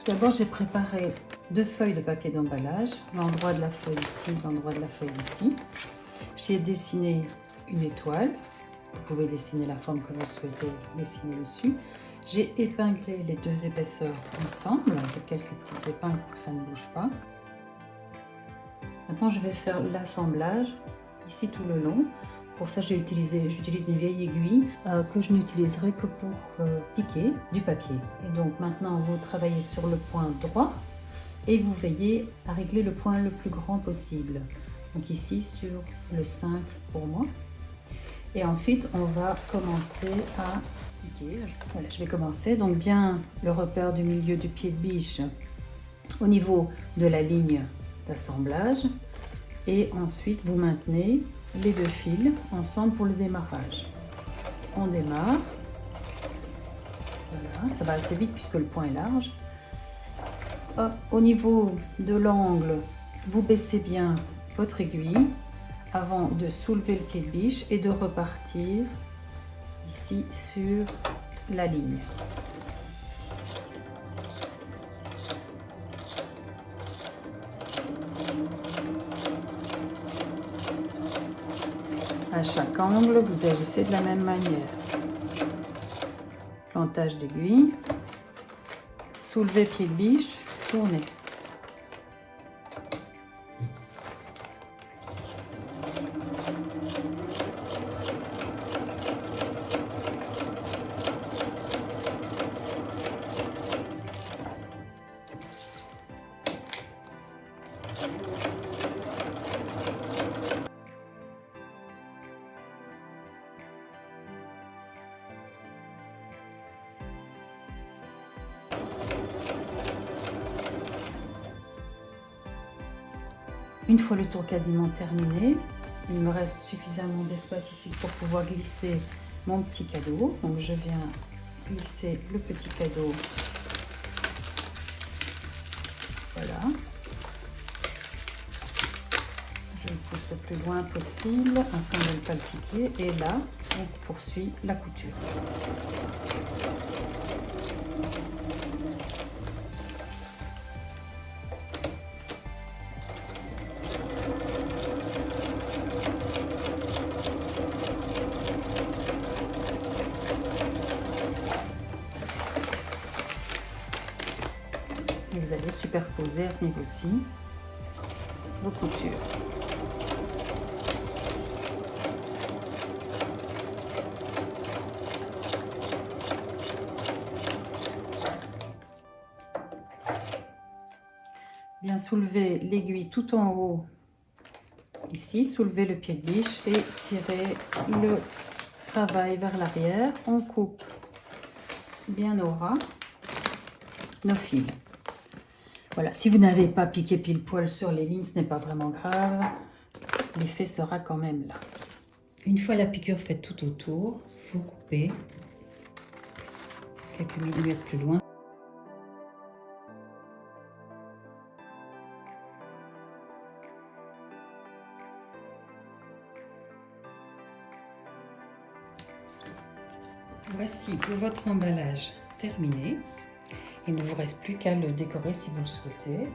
D'abord, j'ai préparé 2 feuilles de papier d'emballage, l'endroit de la feuille ici, l'endroit de la feuille ici. J'ai dessiné une étoile. Vous pouvez dessiner la forme que vous souhaitez dessiner dessus. J'ai épinglé les 2 épaisseurs ensemble avec quelques petites épingles pour que ça ne bouge pas. Maintenant, je vais faire l'assemblage ici tout le long. Pour ça, j'utilise une vieille aiguille que je n'utiliserai que pour piquer du papier. Et donc maintenant, vous travaillez sur le point droit et vous veillez à régler le point le plus grand possible. Donc ici sur le 5 pour moi. Et ensuite, on va commencer à piquer. Voilà, je vais commencer. Donc bien le repère du milieu du pied de biche au niveau de la ligne d'assemblage. Et ensuite, vous maintenez les 2 fils ensemble pour le démarrage. On démarre. Voilà, ça va assez vite puisque le point est large. Hop, au niveau de l'angle, vous baissez bien votre aiguille avant de soulever le pied de biche et de repartir ici sur la ligne. À chaque angle, vous agissez de la même manière. Plantage d'aiguille, soulevez pied de biche, tournez. Une fois le tour quasiment terminé, il me reste suffisamment d'espace ici pour pouvoir glisser mon petit cadeau. Donc je viens glisser le petit cadeau. Voilà. Je le pousse le plus loin possible afin de ne pas le piquer. Et là, on poursuit la couture. Et vous allez superposer à ce niveau-ci vos coutures. Bien soulever l'aiguille tout en haut, ici, soulevez le pied de biche et tirez le travail vers l'arrière. On coupe bien au ras nos fils. Voilà, si vous n'avez pas piqué pile poil sur les lignes, ce n'est pas vraiment grave. L'effet sera quand même là. Une fois la piqûre faite tout autour, vous coupez quelques millimètres plus loin. Voici votre emballage terminé. Il ne vous reste plus qu'à le décorer si vous le souhaitez.